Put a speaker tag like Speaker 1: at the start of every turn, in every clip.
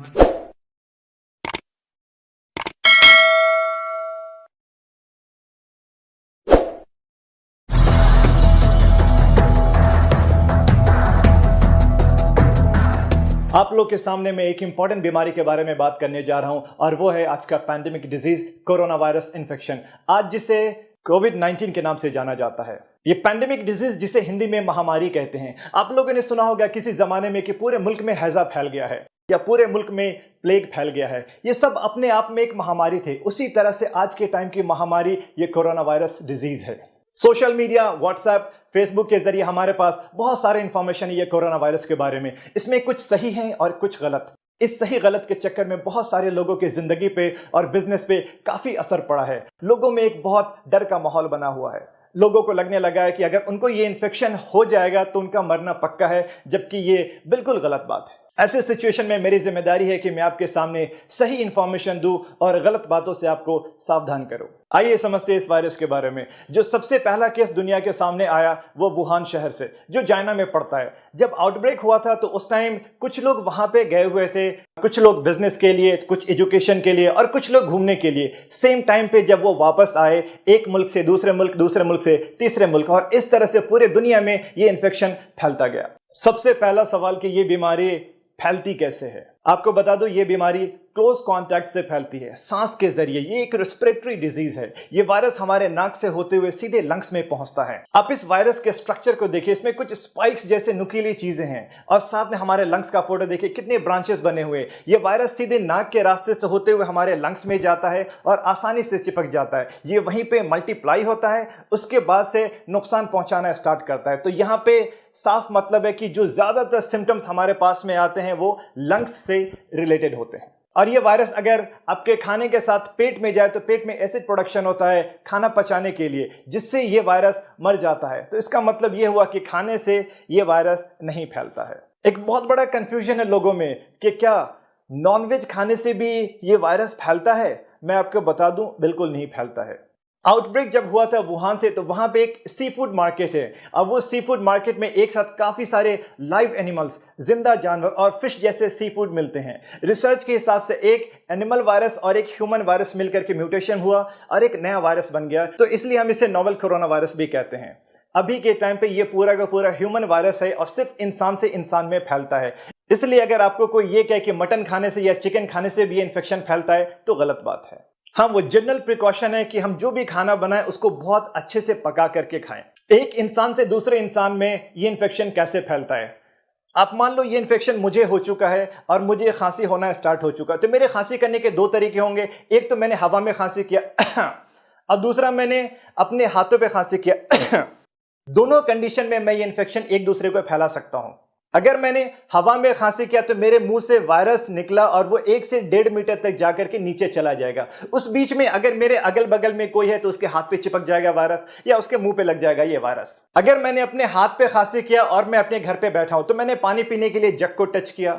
Speaker 1: नमस्कार।
Speaker 2: आप लोग के सामने मैं एक इंपॉर्टेंट बीमारी के बारे में बात करने जा रहा हूं और वो है आज का pandemic disease corona virus infection, आज जिसे कोविड-19 के नाम से जाना जाता है। ये पैंडेमिक डिजीज जिसे हिंदी में महामारी कहते हैं। आप लोगों ने सुना होगा किसी जमाने में कि पूरे मुल्क में हैजा फैल गया है या पूरे मुल्क में प्लेग फैल गया है। ये सब अपने आप में एक महामारी थे। उसी तरह से आज के टाइम की महामारी ये कोरोना वायरस डिजीज है। सोशल मीडिया, व्हाट्सएप, फेसबुक के जरिए हमारे पास बहुत सारे इंफॉर्मेशन है ये कोरोना वायरस के बारे में। इसमें कुछ सही है और कुछ गलत। इस सही गलत के चक्कर में बहुत सारे लोगों की जिंदगी पे और बिजनेस पे काफी असर पड़ा है। लोगों में एक बहुत डर का माहौल बना हुआ है। लोगों को लगने लगा है कि अगर उनको ये इन्फेक्शन हो जाएगा तो उनका मरना पक्का है, जबकि ये बिल्कुल गलत बात है। ऐसे सिचुएशन में मेरी जिम्मेदारी है कि मैं आपके सामने सही इंफॉर्मेशन दूं और गलत बातों से आपको सावधान करूं। आइए समझते हैं इस वायरस के बारे में। जो सबसे पहला केस दुनिया के सामने आया वो वुहान शहर से, जो चाइना में पड़ता है। जब आउटब्रेक हुआ था तो उस टाइम कुछ लोग वहां पे गए हुए थे, कुछ लोग बिजनेस के लिए, कुछ एजुकेशन के लिए और कुछ लोग घूमने के लिए। सेम टाइम पे जब वो वापस आए, एक मुल्क से दूसरे मुल्क, दूसरे मुल्क से तीसरे मुल्क, और इस तरह से पूरे दुनिया में ये इन्फेक्शन फैलता गया। सबसे पहला सवाल कि ये बीमारी फैलती कैसे है। आपको बता दो, ये बीमारी क्लोज कांटेक्ट से फैलती है, सांस के जरिए। ये एक रेस्पिरेटरी डिजीज है। ये वायरस हमारे नाक से होते हुए सीधे लंग्स में पहुंचता है। आप इस वायरस के स्ट्रक्चर को देखिए, इसमें कुछ स्पाइक्स जैसे नुकीली चीजें हैं और साथ में हमारे लंग्स का फोटो देखिए, कितने ब्रांचेस बने हुए। ये वायरस सीधे नाक के रास्ते से होते हुए हमारे लंग्स में जाता है और आसानी से चिपक जाता है। ये वहीं पे मल्टीप्लाई होता है, उसके बाद से नुकसान पहुंचाना स्टार्ट करता है। तो यहाँ पे साफ मतलब है कि जो ज्यादातर सिम्टम्स हमारे पास में आते हैं वो लंग्स से रिलेटेड होते हैं। और ये वायरस अगर आपके खाने के साथ पेट में जाए तो पेट में एसिड प्रोडक्शन होता है खाना पचाने के लिए, जिससे ये वायरस मर जाता है। तो इसका मतलब ये हुआ कि खाने से ये वायरस नहीं फैलता है। एक बहुत बड़ा कंफ्यूजन है लोगों में कि क्या नॉनवेज खाने से भी ये वायरस फैलता है। मैं आपको बता दूं, बिल्कुल नहीं फैलता है। आउटब्रेक जब हुआ था वुहान से, तो वहां पे एक सी फूड मार्केट है। अब वो सी फूड मार्केट में एक साथ काफी सारे लाइव एनिमल्स, जिंदा जानवर और फिश जैसे सी फूड मिलते हैं। रिसर्च के हिसाब से एक एनिमल वायरस और एक ह्यूमन वायरस मिलकर के म्यूटेशन हुआ और एक नया वायरस बन गया। तो इसलिए हम इसे नोवेल कोरोना वायरस भी कहते हैं। अभी के टाइम पे ये पूरा का पूरा ह्यूमन वायरस है और सिर्फ इंसान से इंसान में फैलता है। इसलिए अगर आपको कोई ये कहे कि मटन खाने से या चिकन खाने से भी ये इन्फेक्शन फैलता है तो गलत बात है। हाँ, वो जनरल प्रिकॉशन है कि हम जो भी खाना बनाएं उसको बहुत अच्छे से पका करके खाएं। एक इंसान से दूसरे इंसान में ये इन्फेक्शन कैसे फैलता है। आप मान लो ये इन्फेक्शन मुझे हो चुका है और मुझे खांसी होना स्टार्ट हो चुका है, तो मेरे खांसी करने के दो तरीके होंगे। एक तो मैंने हवा में खांसी किया और दूसरा मैंने अपने हाथों पे खांसी किया। दोनों कंडीशन में मैं ये इन्फेक्शन एक दूसरे को फैला सकता हूं। अगर मैंने हवा में खांसी किया तो मेरे मुंह से वायरस निकला और वो 1 से 1.5 मीटर तक जाकर के नीचे चला जाएगा। उस बीच में अगर मेरे अगल बगल में कोई है तो उसके हाथ पे चिपक जाएगा वायरस या उसके मुंह पे लग जाएगा ये वायरस। अगर मैंने अपने हाथ पे खांसी किया और मैं अपने घर पे बैठा हूं तो मैंने पानी पीने के लिए जग को टच किया,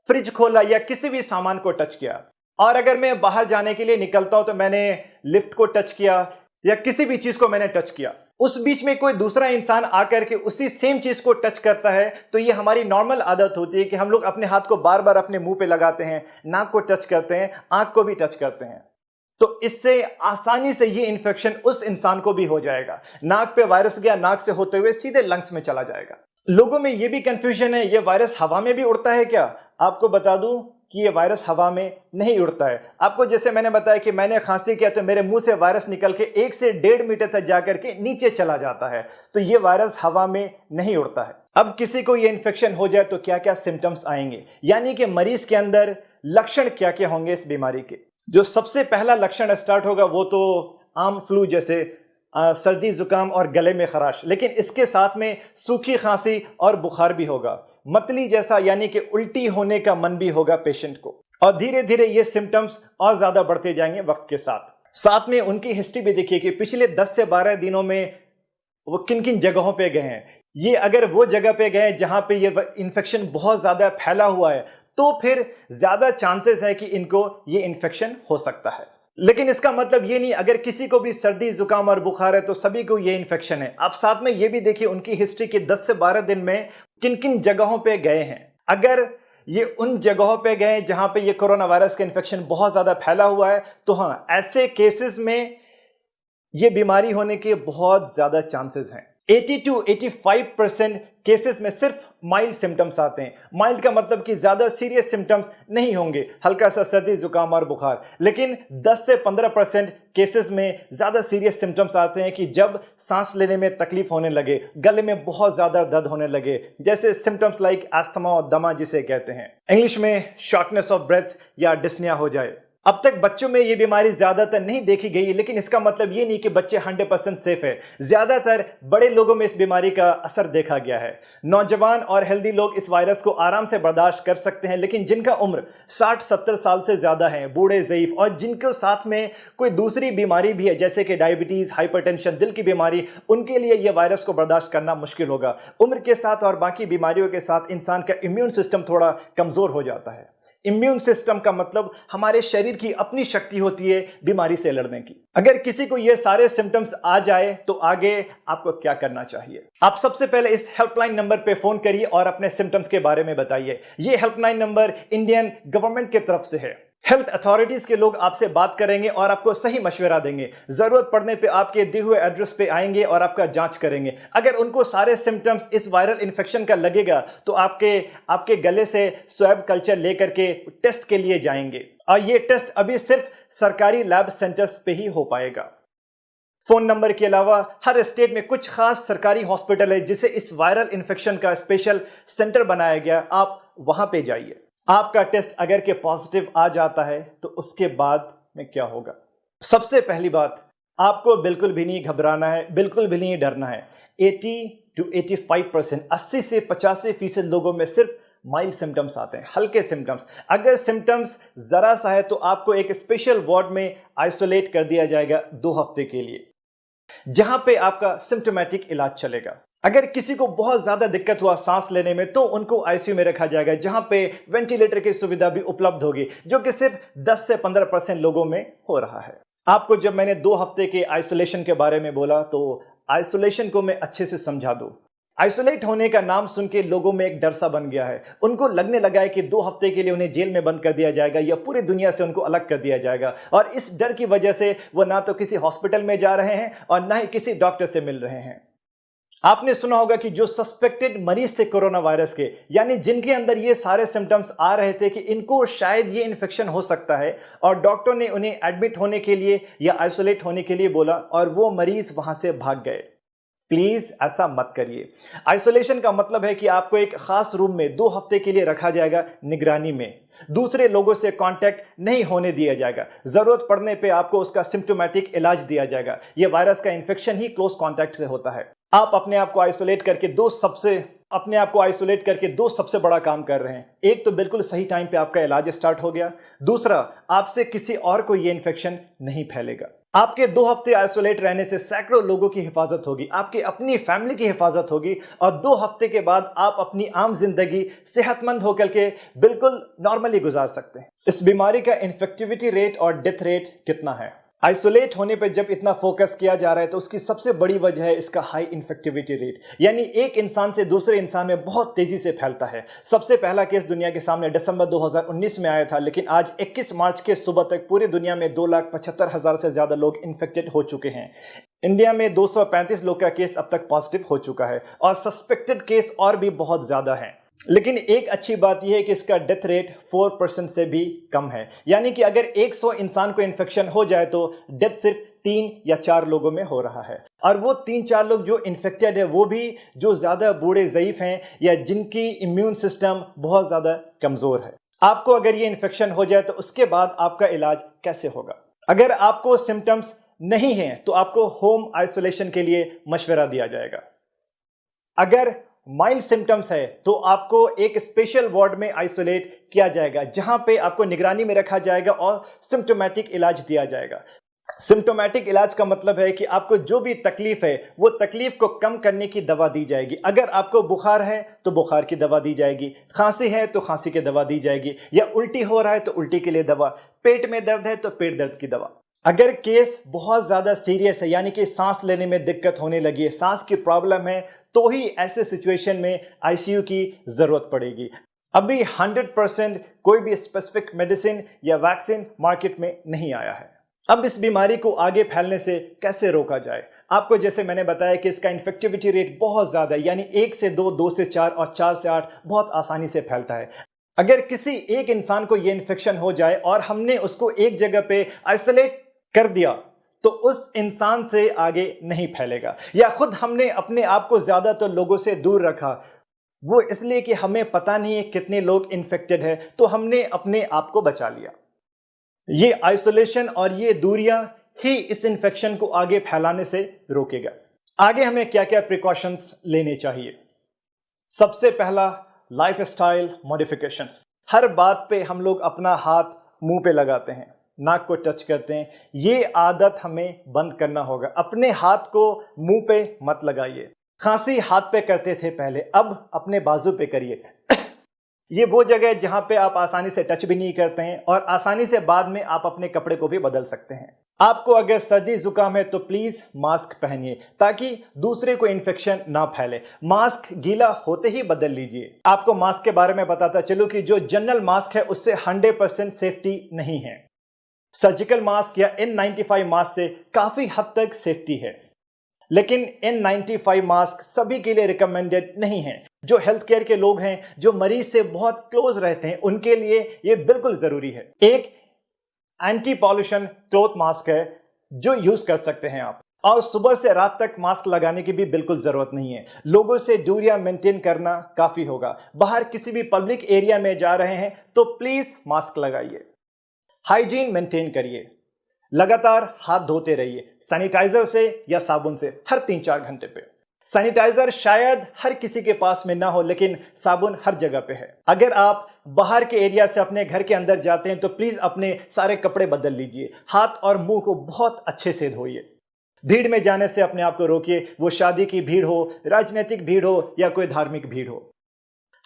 Speaker 2: फ्रिज खोला या किसी भी सामान को टच किया, और अगर मैं बाहर जाने के लिए निकलता हूं तो मैंने लिफ्ट को टच किया या किसी भी चीज को मैंने टच किया, उस बीच में कोई दूसरा इंसान आकर के उसी सेम चीज को टच करता है, तो ये हमारी नॉर्मल आदत होती है कि हम लोग अपने हाथ को बार बार अपने मुंह पे लगाते हैं, नाक को टच करते हैं, आंख को भी टच करते हैं। तो इससे आसानी से ये इन्फेक्शन उस इंसान को भी हो जाएगा। नाक पे वायरस गया, नाक से होते हुए सीधे लंग्स में चला जाएगा। लोगों में ये भी कंफ्यूजन है, ये वायरस हवा में भी उड़ता है क्या। आपको बता दूं कि ये वायरस हवा में नहीं उड़ता है। आपको जैसे मैंने बताया कि मैंने खांसी किया तो मेरे मुंह से वायरस निकल के 1 से 1.5 मीटर तक जाकर के नीचे चला जाता है। तो ये वायरस हवा में नहीं उड़ता है। अब किसी को ये इन्फेक्शन हो जाए तो क्या क्या सिम्टम्स आएंगे, यानी कि मरीज के अंदर लक्षण क्या क्या होंगे इस बीमारी के। जो सबसे पहला लक्षण स्टार्ट होगा वो तो आम फ्लू जैसे सर्दी जुकाम और गले में खराश, लेकिन इसके साथ में सूखी खांसी और बुखार भी होगा। मतली जैसा यानी कि उल्टी होने का मन भी होगा पेशेंट को, और धीरे धीरे ये सिम्टम्स और ज्यादा बढ़ते जाएंगे वक्त के साथ। साथ में उनकी हिस्ट्री भी देखिए कि पिछले 10 से 12 दिनों में वो किन किन जगहों पे गए हैं। ये अगर वो जगह पे गए जहां पे ये इन्फेक्शन बहुत ज्यादा फैला हुआ है तो फिर ज्यादा चांसेस है कि इनको ये इन्फेक्शन हो सकता है। लेकिन इसका मतलब ये नहीं अगर किसी को भी सर्दी जुकाम और बुखार है तो सभी को ये इन्फेक्शन है। आप साथ में ये भी देखिए उनकी हिस्ट्री के 10 से 12 दिन में किन किन जगहों पे गए हैं। अगर ये उन जगहों पे गए जहां पे ये कोरोना वायरस का इन्फेक्शन बहुत ज़्यादा फैला हुआ है, तो हाँ, ऐसे केसेस में ये बीमारी होने के बहुत ज़्यादा चांसेस हैं। 80 to 85% केसेस में सिर्फ माइल्ड सिम्टम्स आते हैं। माइल्ड का मतलब कि ज़्यादा सीरियस सिम्टम्स नहीं होंगे, हल्का सा सर्दी, जुकाम और बुखार। लेकिन 10 से 15% केसेस में ज़्यादा सीरियस सिम्टम्स आते हैं कि जब सांस लेने में तकलीफ होने लगे, गले में बहुत ज़्यादा दर्द होने लगे, जैसे सिम्टम्स लाइक अस्थमा और दमा जिसे कहते हैं, इंग्लिश में शॉर्टनेस ऑफ ब्रेथ या डिस्निया हो जाए। अब तक बच्चों में ये बीमारी ज्यादातर नहीं देखी गई, लेकिन इसका मतलब ये नहीं कि बच्चे 100% सेफ है। ज्यादातर बड़े लोगों में इस बीमारी का असर देखा गया है। नौजवान और हेल्दी लोग इस वायरस को आराम से बर्दाश्त कर सकते हैं, लेकिन जिनका उम्र 60-70 साल से ज्यादा है, बूढ़े, ज़ईफ और जिनके साथ में कोई दूसरी बीमारी भी है जैसे कि डायबिटीज, हाइपरटेंशन, दिल की बीमारी, उनके लिए यह वायरस को बर्दाश्त करना मुश्किल होगा। उम्र के साथ और बाकी बीमारियों के साथ इंसान का इम्यून सिस्टम थोड़ा कमजोर हो जाता है। इम्यून सिस्टम का मतलब हमारे शरीर की अपनी शक्ति होती है बीमारी से लड़ने की। अगर किसी को ये सारे सिम्टम्स आ जाए तो आगे आपको क्या करना चाहिए? आप सबसे पहले इस हेल्पलाइन नंबर पे फोन करिए और अपने सिम्टम्स के बारे में बताइए। ये हेल्पलाइन नंबर इंडियन गवर्नमेंट की तरफ से है। हेल्थ अथॉरिटीज के लोग आपसे बात करेंगे और आपको सही मशवरा देंगे। जरूरत पड़ने पे आपके दिए हुए एड्रेस पे आएंगे और आपका जांच करेंगे। अगर उनको सारे सिम्टम्स इस वायरल इन्फेक्शन का लगेगा तो आपके गले से स्वैब कल्चर लेकर के टेस्ट के लिए जाएंगे, और ये टेस्ट अभी सिर्फ सरकारी लैब सेंटर्स पे ही हो पाएगा। फोन नंबर के अलावा हर स्टेट में कुछ खास सरकारी हॉस्पिटल है जिसे इस वायरल इन्फेक्शन का स्पेशल सेंटर बनाया गया, आप वहां पे जाइए। आपका टेस्ट अगर के पॉजिटिव आ जाता है तो उसके बाद में क्या होगा? सबसे पहली बात, आपको बिल्कुल भी नहीं घबराना है, बिल्कुल भी नहीं डरना है। 80 to 85%, 80 से 85% लोगों में सिर्फ माइल्ड सिम्टम्स आते हैं, हल्के सिम्टम्स। अगर सिम्टम्स जरा सा है तो आपको एक स्पेशल वार्ड में आइसोलेट कर दिया जाएगा 2 हफ्ते के लिए, जहां पे आपका सिम्टोमेटिक इलाज चलेगा। अगर किसी को बहुत ज्यादा दिक्कत हुआ सांस लेने में तो उनको आईसीयू में रखा जाएगा, जहां पे वेंटिलेटर की सुविधा भी उपलब्ध होगी, जो कि सिर्फ 10 से 15% लोगों में हो रहा है। आपको जब मैंने 2 हफ्ते के आइसोलेशन के बारे में बोला तो आइसोलेशन को मैं अच्छे से समझा दूं। आइसोलेट होने का नाम सुन के लोगों में एक डर सा बन गया है। उनको लगने लगा है कि 2 हफ्ते के लिए उन्हें जेल में बंद कर दिया जाएगा या पूरी दुनिया से उनको अलग कर दिया जाएगा, और इस डर की वजह से वो ना तो किसी हॉस्पिटल में जा रहे हैं और ना ही किसी डॉक्टर से मिल रहे हैं। आपने सुना होगा कि जो सस्पेक्टेड मरीज थे कोरोना वायरस के, यानी जिनके अंदर ये सारे सिम्टम्स आ रहे थे कि इनको शायद ये इन्फेक्शन हो सकता है, और डॉक्टर ने उन्हें एडमिट होने के लिए या आइसोलेट होने के लिए बोला और वो मरीज वहां से भाग गए। प्लीज ऐसा मत करिए। आइसोलेशन का मतलब है कि आपको एक खास रूम में 2 हफ्ते के लिए रखा जाएगा, निगरानी में। दूसरे लोगों से कांटेक्ट नहीं होने दिया जाएगा। जरूरत पड़ने पे आपको उसका सिम्टोमेटिक इलाज दिया जाएगा। यह वायरस का इन्फेक्शन ही क्लोज कांटेक्ट से होता है। आप अपने आप को आइसोलेट करके दो सबसे बड़ा काम कर रहे हैं। एक तो बिल्कुल सही टाइम पे आपका इलाज स्टार्ट हो गया, दूसरा आपसे किसी और को ये इन्फेक्शन नहीं फैलेगा। आपके 2 हफ्ते आइसोलेट रहने से सैकड़ों लोगों की हिफाजत होगी, आपकी अपनी फैमिली की हिफाजत होगी, और 2 हफ्ते के बाद आप अपनी आम जिंदगी सेहतमंद होकर के बिल्कुल नॉर्मली गुजार सकते हैं। इस बीमारी का इन्फेक्टिविटी रेट और डेथ रेट कितना है? आइसोलेट होने पर जब इतना फोकस किया जा रहा है तो उसकी सबसे बड़ी वजह है इसका हाई इन्फेक्टिविटी रेट, यानी एक इंसान से दूसरे इंसान में बहुत तेजी से फैलता है। सबसे पहला केस दुनिया के सामने दिसंबर 2019 में आया था, लेकिन आज 21 मार्च के सुबह तक पूरी दुनिया में 2,75,000 से ज्यादा लोग इन्फेक्टेड हो चुके हैं। इंडिया में 235 लोग का केस अब तक पॉजिटिव हो चुका है, और सस्पेक्टेड केस और भी बहुत ज्यादा हैं। लेकिन एक अच्छी बात यह है कि इसका डेथ रेट 4% से भी कम है, यानी कि अगर 100 इंसान को इन्फेक्शन हो जाए तो डेथ सिर्फ 3 या 4 लोगों में हो रहा है। और वो 3-4 लोग जो इन्फेक्टेड है वो भी जो ज्यादा बूढ़े, ज़ईफ हैं या जिनकी इम्यून सिस्टम बहुत ज्यादा कमजोर है। आपको अगर ये इन्फेक्शन हो जाए तो उसके बाद आपका इलाज कैसे होगा? अगर आपको सिम्टम्स नहीं है तो आपको होम आइसोलेशन के लिए मशवरा दिया जाएगा। अगर माइल्ड सिम्टम्स है तो आपको एक स्पेशल वार्ड में आइसोलेट किया जाएगा, जहां पे आपको निगरानी में रखा जाएगा और सिम्टोमेटिक इलाज दिया जाएगा। सिम्टोमेटिक इलाज का मतलब है कि आपको जो भी तकलीफ है वो तकलीफ को कम करने की दवा दी जाएगी। अगर आपको बुखार है तो बुखार की दवा दी जाएगी, खांसी है तो खांसी की दवा दी जाएगी, या उल्टी हो रहा है तो उल्टी के लिए दवा, पेट में दर्द है तो पेट दर्द की दवा। अगर केस बहुत ज्यादा सीरियस है, यानी कि सांस लेने में दिक्कत होने लगी है, सांस की प्रॉब्लम है, तो ही ऐसे सिचुएशन में आईसीयू की जरूरत पड़ेगी। अभी 100% कोई भी स्पेसिफिक मेडिसिन या वैक्सीन मार्केट में नहीं आया है। अब इस बीमारी को आगे फैलने से कैसे रोका जाए? आपको जैसे मैंने बताया कि इसका इन्फेक्टिविटी रेट बहुत ज़्यादा है, यानी 1 से 2, 2 से 4 और 4 से 8 बहुत आसानी से फैलता है। अगर किसी एक इंसान को ये इन्फेक्शन हो जाए और हमने उसको एक जगह पे आइसोलेट कर दिया तो उस इंसान से आगे नहीं फैलेगा। या खुद हमने अपने आप को ज़्यादातर लोगों से दूर रखा, वो इसलिए कि हमें पता नहीं है कितने लोग इन्फेक्टेड है, तो हमने अपने आप को बचा लिया। ये आइसोलेशन और ये दूरियां ही इस इन्फेक्शन को आगे फैलाने से रोकेगा। आगे हमें क्या क्या प्रिकॉशंस लेने चाहिए? सबसे पहला, लाइफस्टाइल मॉडिफिकेशंस। हर बात पे हम लोग अपना हाथ मुंह पे लगाते हैं, नाक को टच करते हैं। ये आदत हमें बंद करना होगा। अपने हाथ को मुंह पे मत लगाइए। खांसी हाथ पे करते थे पहले, अब अपने बाजू पे करिए। ये वो जगह है जहां पे आप आसानी से टच भी नहीं करते हैं और आसानी से बाद में आप अपने कपड़े को भी बदल सकते हैं। आपको अगर सर्दी जुकाम है तो प्लीज मास्क पहनिए ताकि दूसरे को इन्फेक्शन ना फैले। मास्क गीला होते ही बदल लीजिए। आपको मास्क के बारे में बताता चलूं कि जो जनरल मास्क है उससे 100% सेफ्टी नहीं है। सर्जिकल मास्क या N95 मास्क से काफी हद तक सेफ्टी है, लेकिन N95 मास्क सभी के लिए रिकमेंडेड नहीं है। जो हेल्थ केयर के लोग हैं, जो मरीज से बहुत क्लोज रहते हैं, उनके लिए ये बिल्कुल जरूरी है। एक एंटी पॉल्यूशन क्लॉथ मास्क है जो यूज कर सकते हैं आप, और सुबह से रात तक मास्क लगाने की भी बिल्कुल जरूरत नहीं है। लोगों से दूरियां मेंटेन करना काफी होगा। बाहर किसी भी पब्लिक एरिया में जा रहे हैं तो प्लीज मास्क लगाइए। हाइजीन मेंटेन करिए, लगातार हाथ धोते रहिए सैनिटाइजर से या साबुन से हर 3-4 घंटे पे। सैनिटाइजर शायद हर किसी के पास में ना हो, लेकिन साबुन हर जगह पे है। अगर आप बाहर के एरिया से अपने घर के अंदर जाते हैं तो प्लीज अपने सारे कपड़े बदल लीजिए। हाथ और मुंह को बहुत अच्छे से धोइए। भीड़ में जाने से अपने आप को रोकिए, वो शादी की भीड़ हो, राजनीतिक भीड़ हो या कोई धार्मिक भीड़ हो।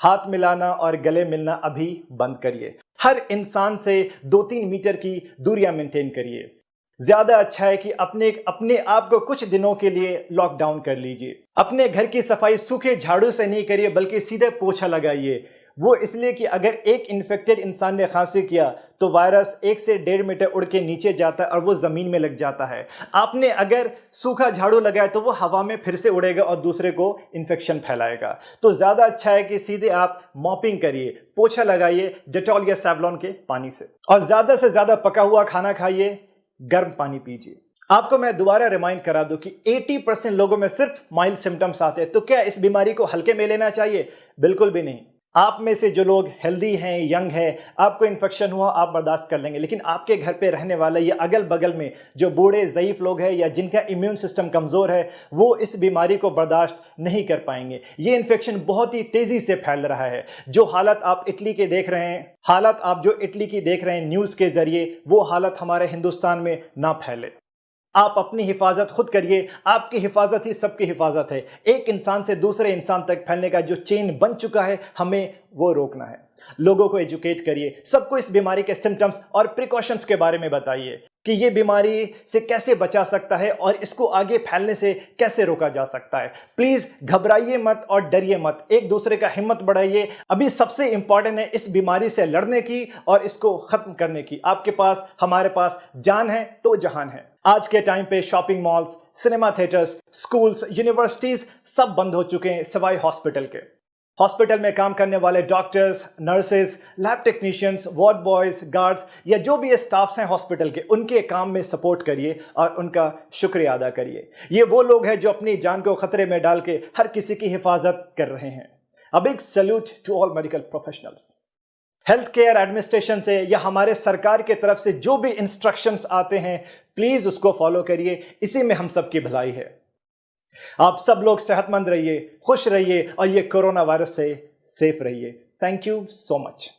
Speaker 2: हाथ मिलाना और गले मिलना अभी बंद करिए। हर इंसान से 2-3 मीटर की दूरियां मेंटेन करिए। ज्यादा अच्छा है कि अपने आप को कुछ दिनों के लिए लॉकडाउन कर लीजिए। अपने घर की सफाई सूखे झाड़ू से नहीं करिए, बल्कि सीधे पोछा लगाइए। वो इसलिए कि अगर एक इन्फेक्टेड इंसान ने खांसी किया तो वायरस 1 से 1.5 मीटर उड़ के नीचे जाता है और वो जमीन में लग जाता है। आपने अगर सूखा झाड़ू लगाया तो वो हवा में फिर से उड़ेगा और दूसरे को इन्फेक्शन फैलाएगा। तो ज्यादा अच्छा है कि सीधे आप मॉपिंग करिए, पोछा लगाइए डेटॉल या सेवलॉन के पानी से, और ज्यादा से ज्यादा पका हुआ खाना खाइए, गर्म पानी पीजिए। आपको मैं दोबारा रिमाइंड करा दूं कि 80% लोगों में सिर्फ माइल्ड सिम्टम्स आते हैं। तो क्या इस बीमारी को हल्के में लेना चाहिए? बिल्कुल भी नहीं। आप में से जो लोग हेल्दी हैं, यंग हैं, आपको इन्फेक्शन हुआ आप बर्दाश्त कर लेंगे, लेकिन आपके घर पे रहने वाले या अगल बगल में जो बूढ़े ज़ईफ लोग हैं या जिनका इम्यून सिस्टम कमज़ोर है, वो इस बीमारी को बर्दाश्त नहीं कर पाएंगे। ये इन्फेक्शन बहुत ही तेज़ी से फैल रहा है। जो हालत आप इटली के देख रहे हैं, न्यूज़ के ज़रिए, वो हालत हमारे हिंदुस्तान में ना फैले। आप अपनी हिफाजत खुद करिए। आपकी हिफाजत ही सबकी हिफाजत है। एक इंसान से दूसरे इंसान तक फैलने का जो चेन बन चुका है, हमें वो रोकना है। लोगों को एजुकेट करिए, सबको इस बीमारी के सिम्टम्स और प्रिकॉशंस के बारे में बताइए कि ये बीमारी से कैसे बचा सकता है और इसको आगे फैलने से कैसे रोका जा सकता है। प्लीज घबराइए मत और डरिए मत, एक दूसरे का हिम्मत बढ़ाइए। अभी सबसे इंपॉर्टेंट है इस बीमारी से लड़ने की और इसको खत्म करने की। आपके पास, हमारे पास जान है तो जहान है। आज के टाइम पे shopping malls, cinema theatres, schools, universities सब बंद हो चुके हैं सिवाय हॉस्पिटल के। हॉस्पिटल में काम करने वाले doctors, nurses, lab technicians, ward boys, guards या जो भी स्टाफ्स हैं हॉस्पिटल के, उनके काम में सपोर्ट करिए और उनका शुक्रिया अदा करिए। ये वो लोग हैं जो अपनी जान को खतरे में डाल के हर किसी की हिफाजत कर रहे हैं। A big salute to all medical professionals. Health care administration से या हमारे सरकार की तरफ से जो भी इंस्ट्रक्शंस आते हैं, प्लीज उसको फॉलो करिए। इसी में हम सबकी भलाई है। आप सब लोग सेहतमंद रहिए, खुश रहिए और ये कोरोना वायरस से सेफ रहिए। Thank you so much.